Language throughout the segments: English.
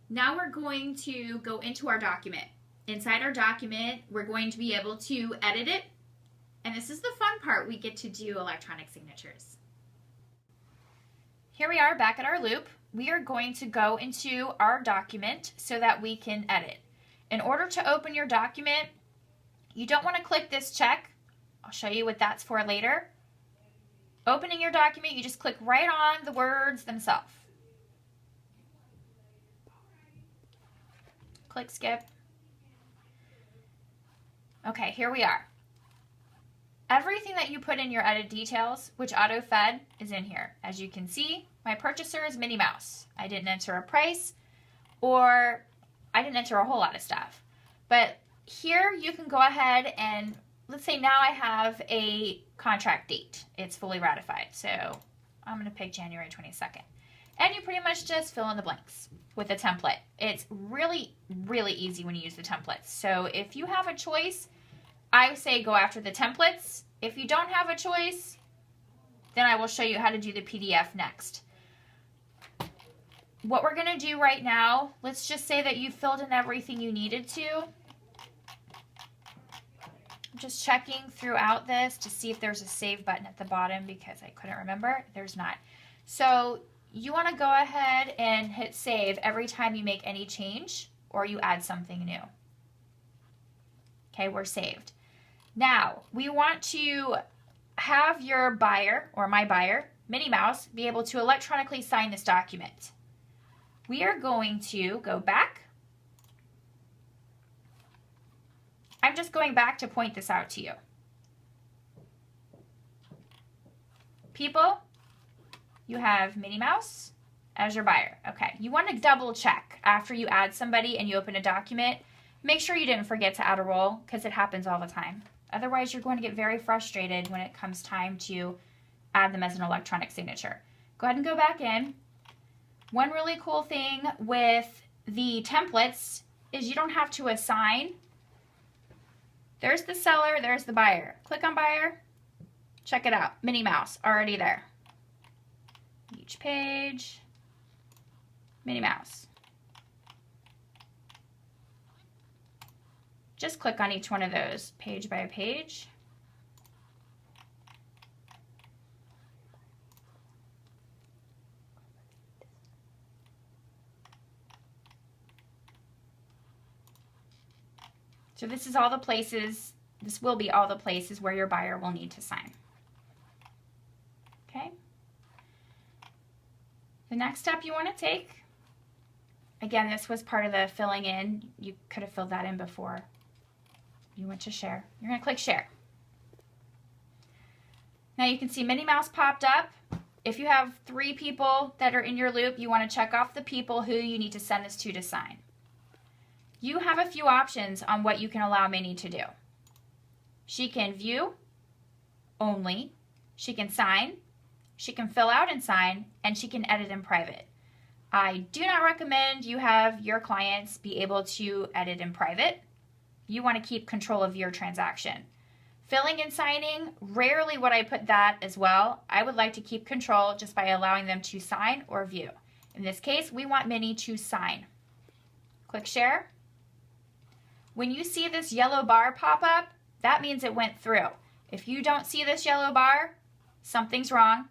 Now we're going to go into our document. Inside our document, we're going to be able to edit it. And this is the fun part. We get to do electronic signatures. Here we are back at our loop. We are going to go into our document so that we can edit. In order to open your document, you don't want to click this check. I'll show you what that's for later. Opening your document, you just click right on the words themselves. Click skip. Okay, here we are. Everything that you put in your edit details, which auto-fed, is in here. As you can see, my purchaser is Minnie Mouse. I didn't enter a price, or I didn't enter a whole lot of stuff. But here you can go ahead and, let's say now I have a contract date. It's fully ratified, so I'm going to pick January 22nd. And you pretty much just fill in the blanks with a template. It's really, really easy when you use the templates. So if you have a choice, I say go after the templates. If you don't have a choice, then I will show you how to do the PDF next. What we're going to do right now, let's just say that you filled in everything you needed to. I'm just checking throughout this to see if there's a save button at the bottom because I couldn't remember. There's not. So you want to go ahead and hit save every time you make any change or you add something new. Okay, we're saved. Now, we want to have your buyer, or my buyer, Minnie Mouse, be able to electronically sign this document. We are going to go back. I'm just going back to point this out to you. People, you have Minnie Mouse as your buyer. Okay, you want to double check after you add somebody and you open a document. Make sure you didn't forget to add a role because it happens all the time. Otherwise, you're going to get very frustrated when it comes time to add them as an electronic signature. Go ahead and go back in. One really cool thing with the templates is you don't have to assign. There's the seller, there's the buyer. Click on buyer, check it out. Minnie Mouse, already there. Each page, Minnie Mouse. Just click on each one of those page by page. So this is all the places, this will be all the places where your buyer will need to sign. Okay. The next step you want to take, again, this was part of the filling in. You could have filled that in before you went to share. You're going to click share. Now you can see Minnie Mouse popped up. If you have 3 people that are in your loop, you want to check off the people who you need to send this to sign. You have a few options on what you can allow Minnie to do. She can view only, she can sign, she can fill out and sign, and she can edit in private. I do not recommend you have your clients be able to edit in private. You want to keep control of your transaction. Filling and signing, rarely would I put that as well. I would like to keep control just by allowing them to sign or view. In this case, we want Minnie to sign. Click share. When you see this yellow bar pop up, that means it went through. If you don't see this yellow bar, something's wrong.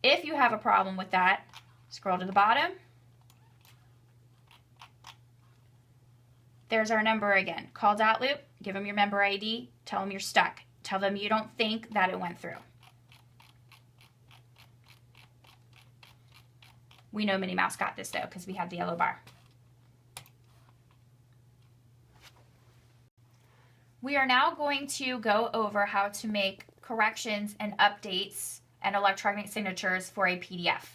If you have a problem with that, scroll to the bottom. There's our number again. Call Dotloop, give them your member ID, tell them you're stuck. Tell them you don't think that it went through. We know Minnie Mouse got this though because we have the yellow bar. We are now going to go over how to make corrections and updates and electronic signatures for a PDF.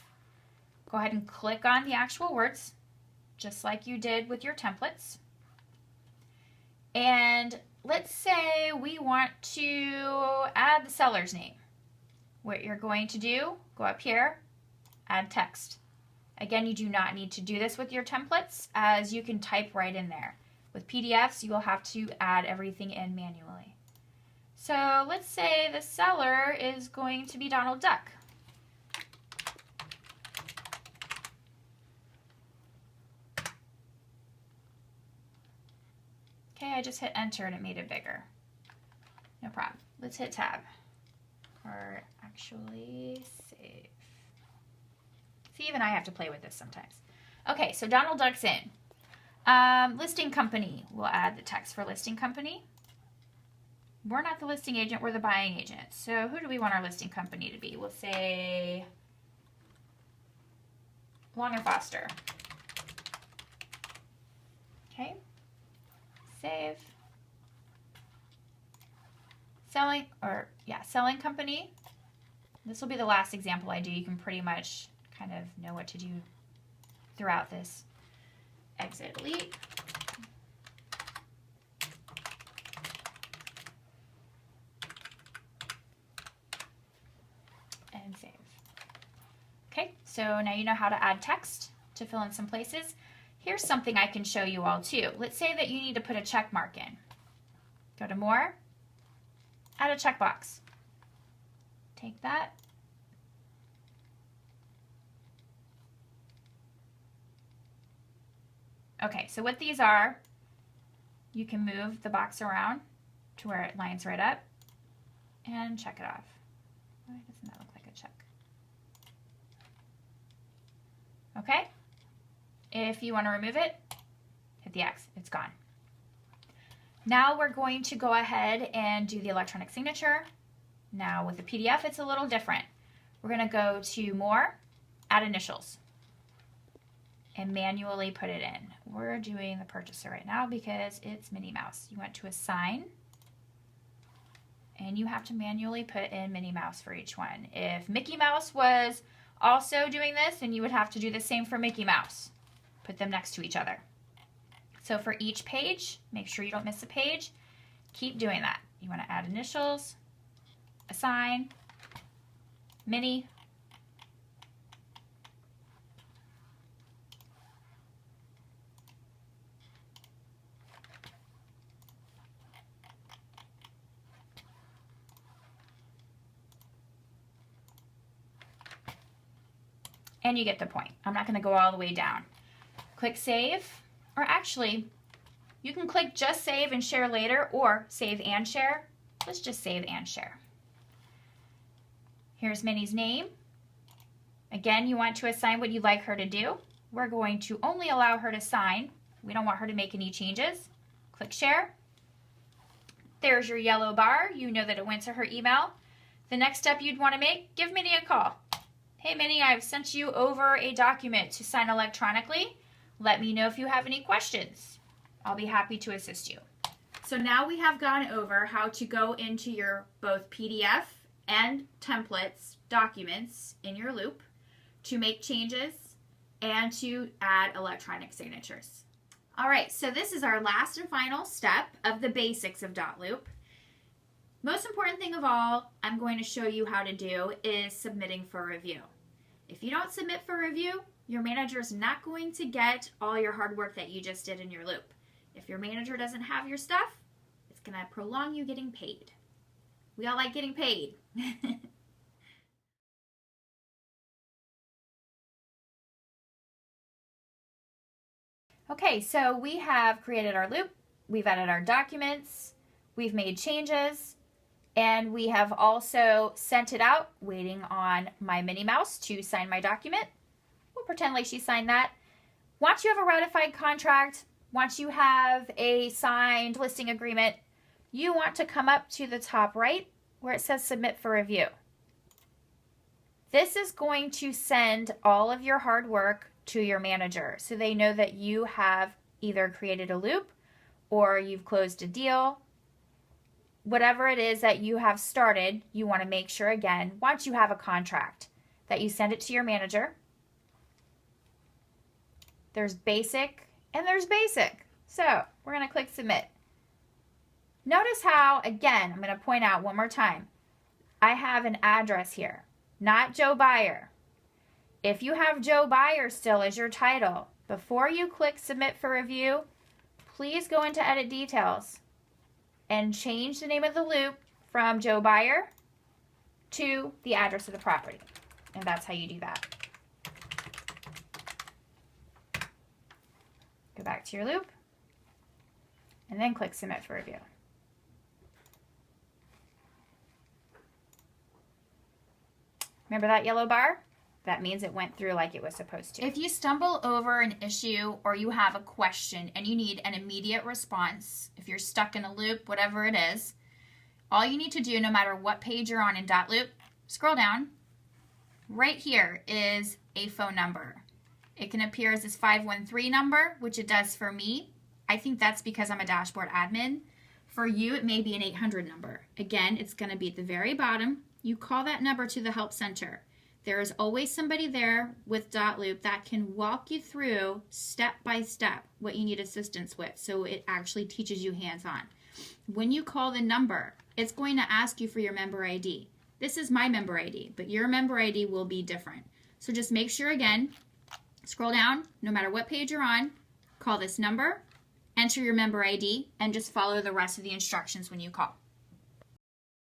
Go ahead and click on the actual words, just like you did with your templates. And let's say we want to add the seller's name. What you're going to do, go up here, add text. Again, you do not need to do this with your templates as you can type right in there. With PDFs, you will have to add everything in manually. So let's say the seller is going to be Donald Duck. I just hit enter and it made it bigger. No problem. Let's hit tab. Or actually save. See, even I have to play with this sometimes. Okay, so Donald Duck's in. Listing company. We'll add the text for listing company. We're not the listing agent, we're the buying agent. So who do we want our listing company to be? We'll say Long and Foster. Okay. Save. Selling company. This will be the last example I do. You can pretty much kind of know what to do throughout this. Exit, delete. And save. Okay, so now you know how to add text to fill in some places. Here's something I can show you all too. Let's say that you need to put a check mark in. Go to more, add a checkbox. Take that. Okay, so what these are, you can move the box around to where it lines right up and check it off. Why doesn't that look like a check? Okay, if you want to remove it, hit the X, it's gone. Now we're going to go ahead and do the electronic signature. Now with the PDF, it's a little different. We're going to go to more, add initials, and manually put it in. We're doing the purchaser right now because it's Minnie Mouse. You went to assign, and you have to manually put in Minnie Mouse for each one. If Mickey Mouse was also doing this, then you would have to do the same for Mickey Mouse. Put them next to each other. So for each page, make sure you don't miss a page. Keep doing that. You want to add initials, assign, Minnie, and you get the point. I'm not going to go all the way down. Click save, or actually, you can click just save and share later, or save and share. Let's just save and share. Here's Minnie's name. Again, you want to assign what you'd like her to do. We're going to only allow her to sign. We don't want her to make any changes. Click share. There's your yellow bar. You know that it went to her email. The next step you'd want to make, give Minnie a call. Hey Minnie, I've sent you over a document to sign electronically. Let me know if you have any questions. I'll be happy to assist you. So now we have gone over how to go into your both PDF and templates documents in your loop to make changes and to add electronic signatures. All right, so this is our last and final step of the basics of Dotloop. Most important thing of all I'm going to show you how to do is submitting for review. If you don't submit for review, your manager is not going to get all your hard work that you just did in your loop. If your manager doesn't have your stuff, it's going to prolong you getting paid. We all like getting paid. Okay, so we have created our loop, we've added our documents, we've made changes, and we have also sent it out, waiting on my Minnie Mouse to sign my document. We'll pretend like she signed that. Once you have a ratified contract, once you have a signed listing agreement, you want to come up to the top right where it says submit for review. This is going to send all of your hard work to your manager so they know that you have either created a loop or you've closed a deal. Whatever it is that you have started, you want to make sure, again, once you have a contract, that you send it to your manager. There's basic and there's basic. So we're going to click submit. Notice how, again, I'm going to point out one more time, I have an address here, not Joe Buyer. If you have Joe Buyer still as your title, before you click submit for review, please go into edit details and change the name of the loop from Joe Buyer to the address of the property. And that's how you do that. Go back to your loop. and then click Submit for Review. Remember that yellow bar? That means it went through like it was supposed to. If you stumble over an issue or you have a question and you need an immediate response, if you're stuck in a loop, whatever it is, all you need to do, no matter what page you're on in Dotloop, scroll down. Right here is a phone number. It can appear as this 513 number, which it does for me. I think that's because I'm a dashboard admin. For you, it may be an 800 number. Again, it's going to be at the very bottom. You call that number to the help center. There is always somebody there with Dotloop that can walk you through step by step what you need assistance with, so it actually teaches you hands-on. When you call the number, it's going to ask you for your member ID. This is my member ID, but your member ID will be different. So just make sure, again, scroll down, no matter what page you're on, call this number, enter your member ID, and just follow the rest of the instructions when you call.